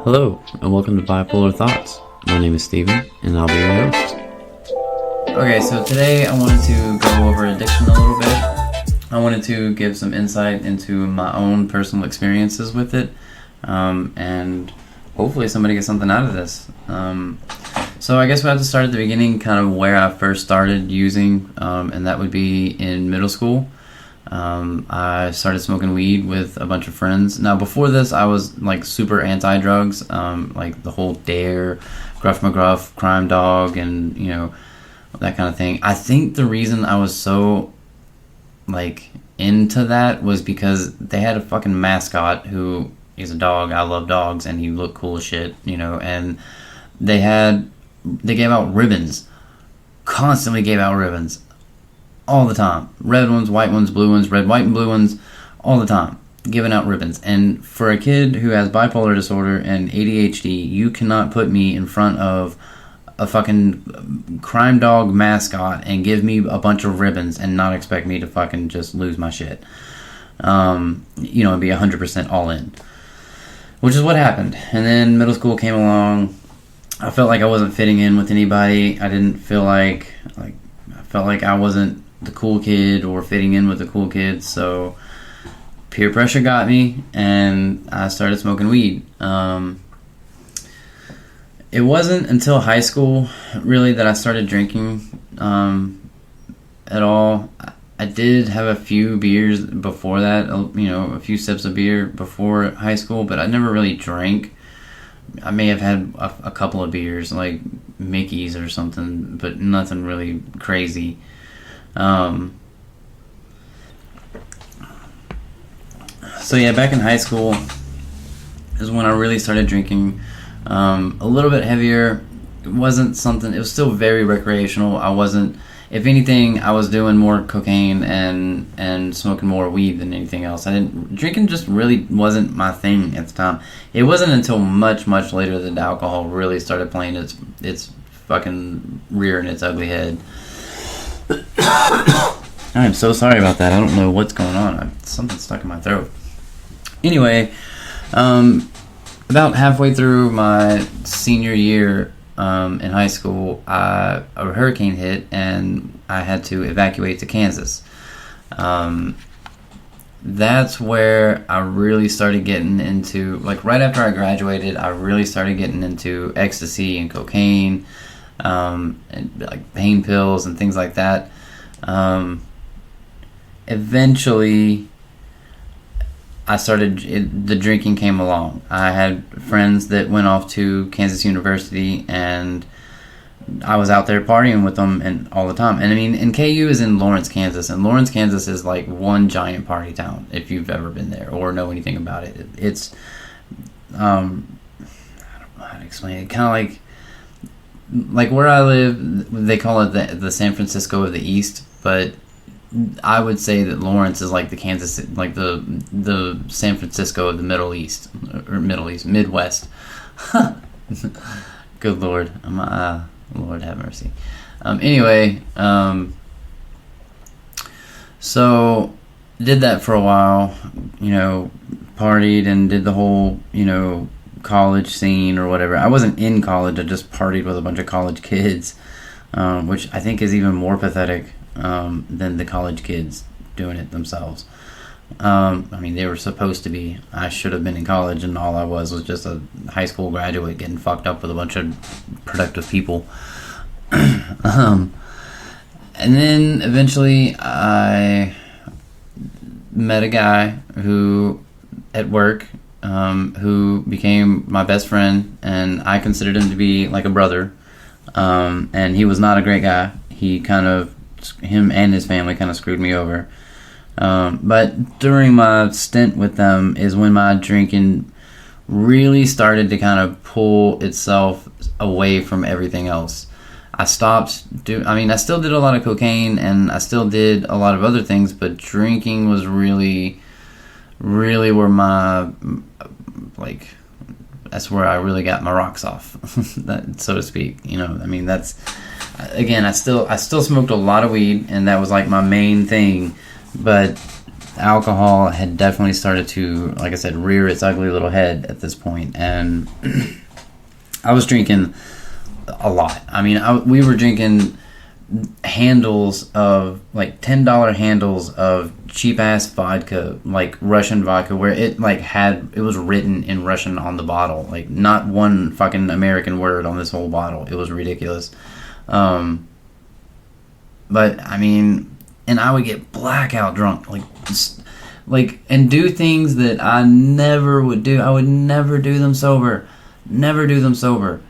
Hello, and welcome to Bipolar Thoughts. My name is Steven, and I'll be your host. Okay, so today I wanted to go over addiction a little bit. I wanted to give some insight into my own personal experiences with it, and hopefully somebody gets something out of this. So I guess we have to start at the beginning, kind of where I first started using, and that would be in middle school. I started smoking weed with a bunch of friends. Now, before this, I was like super anti-drugs, like the whole Dare, Gruff McGruff, Crime Dog, and that kind of thing. I think the reason I was so like into that was because they had a fucking mascot who is a dog. I love dogs, and he looked cool as shit, and they gave out ribbons, constantly gave out ribbons. All the time. Red ones, white ones, blue ones, red, white, and blue ones, all the time. Giving out ribbons. And for a kid who has bipolar disorder and ADHD, you cannot put me in front of a fucking crime dog mascot and give me a bunch of ribbons and not expect me to fucking just lose my shit. And be 100% all in. Which is what happened. And then middle school came along. I felt like I wasn't fitting in with anybody. I didn't feel like I felt like I wasn't the cool kid or fitting in with the cool kids, so peer pressure got me and I started smoking weed. It wasn't until high school really that I started drinking at all. I did have a few beers before that, a few sips of beer before high school, but I never really drank. I may have had a couple of beers, like Mickey's or something, but nothing really crazy. So yeah, back in high school is when I really started drinking. A little bit heavier. It wasn't something. It was still very recreational. I wasn't. If anything, I was doing more cocaine and smoking more weed than anything else. Drinking just really wasn't my thing at the time. It wasn't until much, much later that alcohol really started playing its fucking rearing its ugly head. I'm so sorry about that. I don't know what's going on. Something's stuck in my throat. Anyway, about halfway through my senior year in high school, a hurricane hit and I had to evacuate to Kansas. That's where I really started getting into, like right after I graduated, I really started getting into ecstasy and cocaine, and like pain pills and things like that. Eventually the drinking came along. I had friends that went off to Kansas University and I was out there partying with them and all the time. And I mean, and KU is in Lawrence, Kansas, and Lawrence, Kansas is like one giant party town if you've ever been there or know anything about it. It's I don't know how to explain it. Kind of like where I live, they call it the San Francisco of the East, but I would say that Lawrence is like the Kansas, like the San Francisco of the Midwest. Good Lord, Lord have mercy. Anyway, so did that for a while, partied and did the whole, college scene or whatever. I wasn't in college, I just partied with a bunch of college kids, which I think is even more pathetic than the college kids doing it themselves. I mean, they were supposed to be. I should have been in college, and all I was just a high school graduate getting fucked up with a bunch of productive people. And then eventually I met a guy who at work who became my best friend, and I considered him to be like a brother. And he was not a great guy. Him and his family kind of screwed me over. But during my stint with them is when my drinking really started to kind of pull itself away from everything else. I still did a lot of cocaine and I still did a lot of other things, but drinking was really, really where that's where I really got my rocks off, that, so to speak. That's, again, I still smoked a lot of weed, and that was like my main thing. But alcohol had definitely started to, like I said, rear its ugly little head at this point, and I was drinking a lot. I mean, we were drinking handles of, like, $10 handles of cheap ass vodka, like Russian vodka, where it was written in Russian on the bottle, like not one fucking American word on this whole bottle. It was ridiculous. But I mean, and I would get blackout drunk, and do things that I never would do. I would never do them sober. Never do them sober.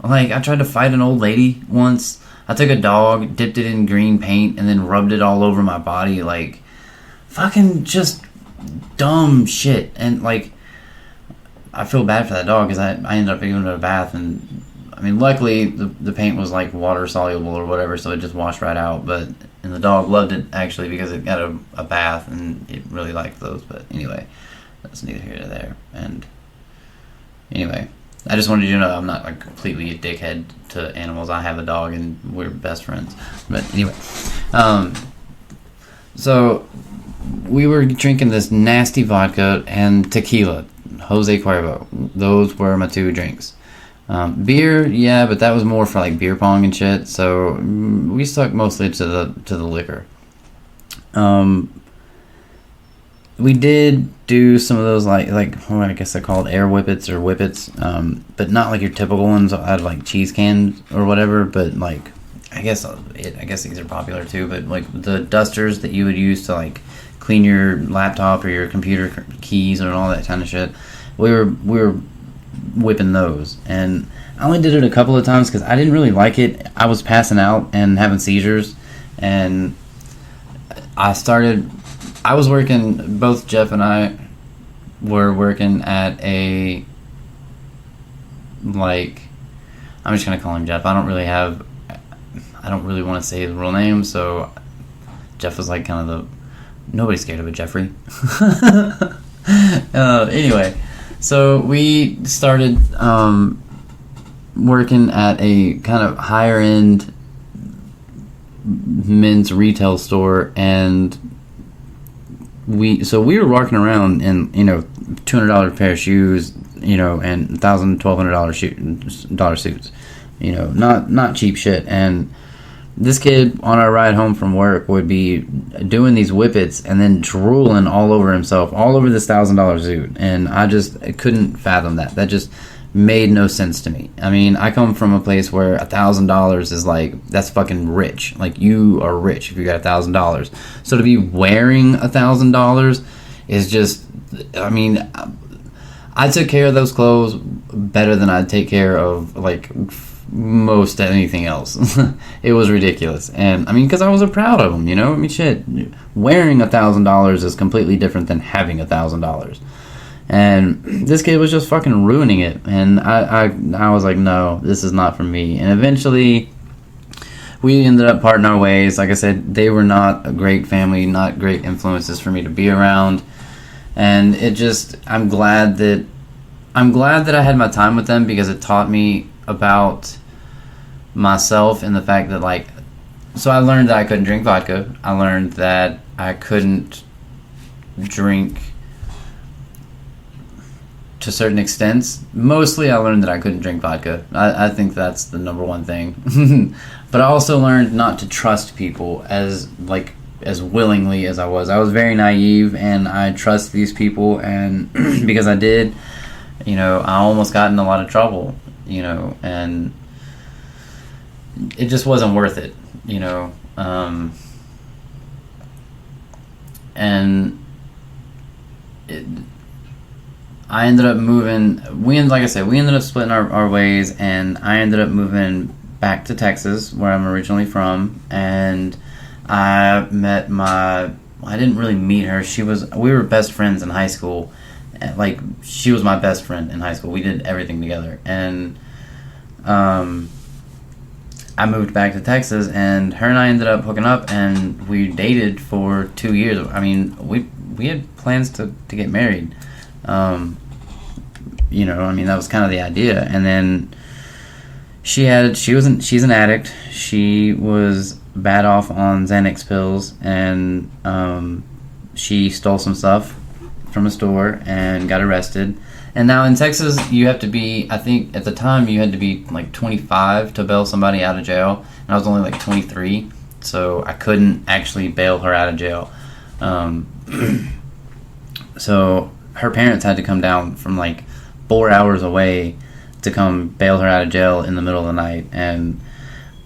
Like, I tried to fight an old lady once. I took a dog, dipped it in green paint, and then rubbed it all over my body. Like, fucking just dumb shit. And, like, I feel bad for that dog because I ended up giving it a bath. And, I mean, luckily, the paint was, like, water soluble or whatever, so it just washed right out. And the dog loved it, actually, because it got a bath, and it really liked those. But anyway, that's neither here nor there. And anyway, I just wanted you to know I'm not, like, completely a dickhead to animals. I have a dog, and we're best friends. But anyway, so we were drinking this nasty vodka and tequila, Jose Cuervo. Those were my two drinks. Beer, yeah, but that was more for, like, beer pong and shit. So we stuck mostly to the liquor. We did do some of those, like I guess they're called air whippets or whippets, but not like your typical ones out of, like, cheese cans or whatever. But, like, I guess these are popular too. But, like, the dusters that you would use to, like, clean your laptop or your computer keys and all that kind of shit, we were whipping those. And I only did it a couple of times because I didn't really like it. I was passing out and having seizures, and I was working, both Jeff and I were working at a, like, I'm just going to call him Jeff. I don't really want to say his real name, so Jeff was, like, kind of nobody's scared of a Jeffrey. Anyway, so we started working at a kind of higher end men's retail store, and we were walking around in, $200 pair of shoes, and $1,200 suits, not cheap shit. And this kid on our ride home from work would be doing these whippets and then drooling all over himself, all over this $1,000 suit, and I couldn't fathom that. That just made no sense to me. I mean, I come from a place where $1,000 is like, that's fucking rich. Like, you are rich if you got $1,000. So to be wearing $1,000 is just, I mean, I took care of those clothes better than I'd take care of, like, most anything else. It was ridiculous. And I mean, because I was proud of them, I mean, shit, wearing $1,000 is completely different than having $1,000. And this kid was just fucking ruining it. And I was like, no, this is not for me. And eventually, we ended up parting our ways. Like I said, they were not a great family, not great influences for me to be around. And I'm glad that I had my time with them, because it taught me about myself and the fact that, like, so I learned that I couldn't drink vodka. I learned that I couldn't drink to certain extents. Mostly I learned that I couldn't drink vodka. I think that's the number one thing. But I also learned not to trust people as willingly as I was. I was very naive, and I trust these people, and because I did, I almost got in a lot of trouble, and it just wasn't worth it, and I ended up moving. We ended up splitting our ways, and I ended up moving back to Texas, where I'm originally from, and I met I didn't really meet her. We were best friends in high school. Like, she was my best friend in high school. We did everything together. And I moved back to Texas, and her and I ended up hooking up, and we dated for 2 years. I mean, we had plans to get married. That was kind of the idea. And then she's an addict. She was bad off on Xanax pills, and she stole some stuff from a store and got arrested. And now in Texas, you have to be, I think at the time, you had to be like 25 to bail somebody out of jail. And I was only like 23, so I couldn't actually bail her out of jail. So her parents had to come down from like 4 hours away to come bail her out of jail in the middle of the night. And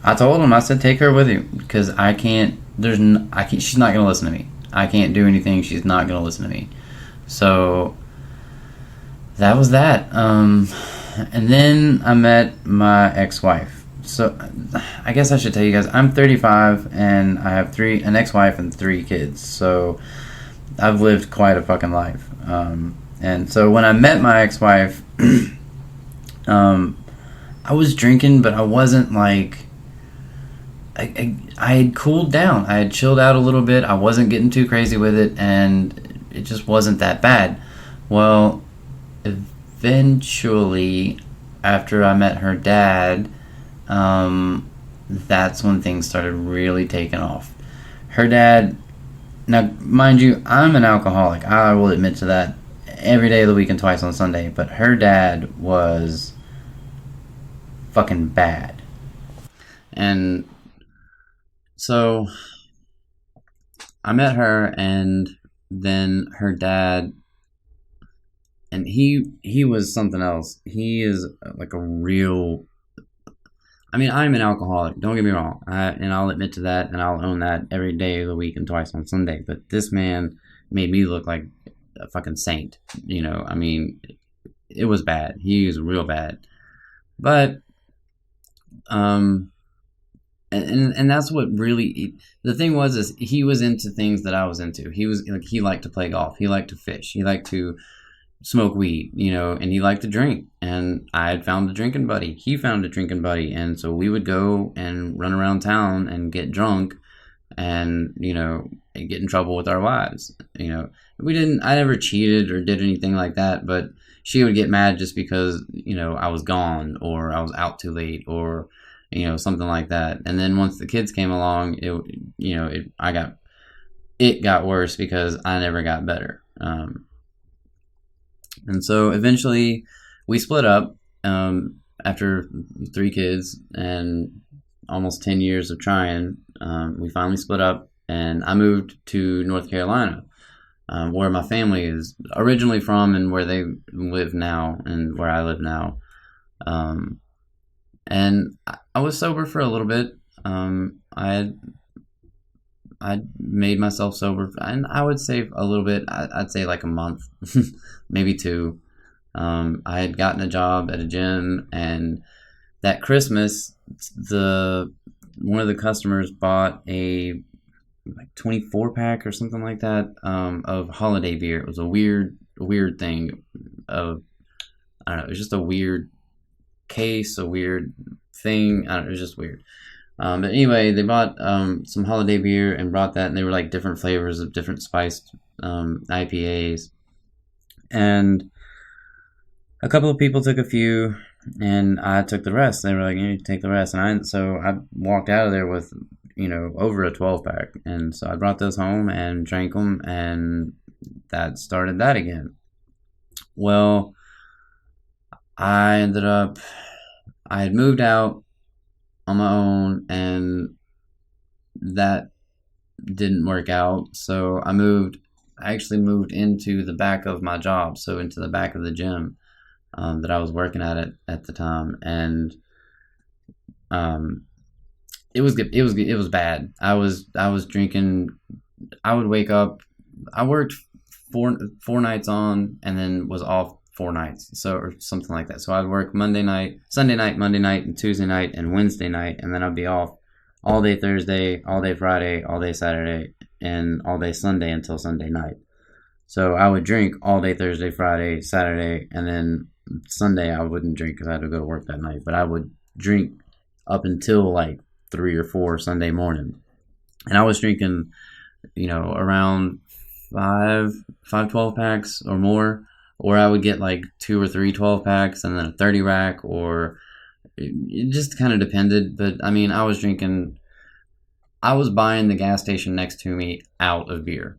I told them, I said, take her with you because I can't. She's not gonna listen to me. I can't do anything. She's not gonna listen to me. So that was that. And then I met my ex-wife. So I guess I should tell you guys, I'm 35 and I have an ex-wife and 3 kids. So I've lived quite a fucking life. And so when I met my ex-wife, I was drinking, but I wasn't like. I had cooled down. I had chilled out a little bit. I wasn't getting too crazy with it, and it just wasn't that bad. Well, eventually, after I met her dad, that's when things started really taking off. Her dad, now mind you, I'm an alcoholic. I will admit to that every day of the week and twice on Sunday, but her dad was fucking bad. And so I met her, and then her dad, and he was something else. He is like a real. I mean, I'm an alcoholic. Don't get me wrong, and I'll admit to that, and I'll own that every day of the week and twice on Sunday. But this man made me look like a fucking saint. I mean, it was bad. He was real bad, but And that's what really the thing was is he was into things that I was into. He liked to play golf. He liked to fish. He liked to smoke weed, and he liked to drink. And I had found a drinking buddy. He found a drinking buddy, and so we would go and run around town and get drunk, and get in trouble with our wives. I never cheated or did anything like that, but she would get mad just because I was gone or I was out too late or something like that. And then once the kids came along, it got worse because I never got better. And so eventually we split up after 3 kids and almost 10 years of trying. We finally split up, and I moved to North Carolina, where my family is originally from and where they live now and where I live now. And I was sober for a little bit. I made myself sober, and I would say a little bit. I'd say like a month, maybe 2. I had gotten a job at a gym, and that Christmas, one of the customers bought a 24-pack or something like that of holiday beer. It was a weird thing of, I don't know. It was just a weird case, a weird thing. I don't know, it was just weird. But anyway, they bought some holiday beer and brought that, and they were like different flavors of different spiced IPAs. And a couple of people took a few, and I took the rest. They were like, "You take the rest," and so I walked out of there with over a 12-pack, and so I brought those home and drank them, and that started that again. Well, I had moved out on my own, and that didn't work out. So I actually moved into the back of my job, so into the back of the gym that I was working at the time, and it was bad. I was drinking. I would wake up. I worked four nights on, and then was off 4 nights, or something like that. So I'd work Sunday night, Monday night, and Tuesday night, and Wednesday night, and then I'd be off all day Thursday, all day Friday, all day Saturday, and all day Sunday until Sunday night. So I would drink all day Thursday, Friday, Saturday, and then Sunday I wouldn't drink because I had to go to work that night. But I would drink up until like 3 or 4 Sunday morning, and I was drinking, around 5 12-packs or more. Or I would get like 2 or 3 12-packs and then a 30 rack, or it just kind of depended. But I mean, I was buying the gas station next to me out of beer.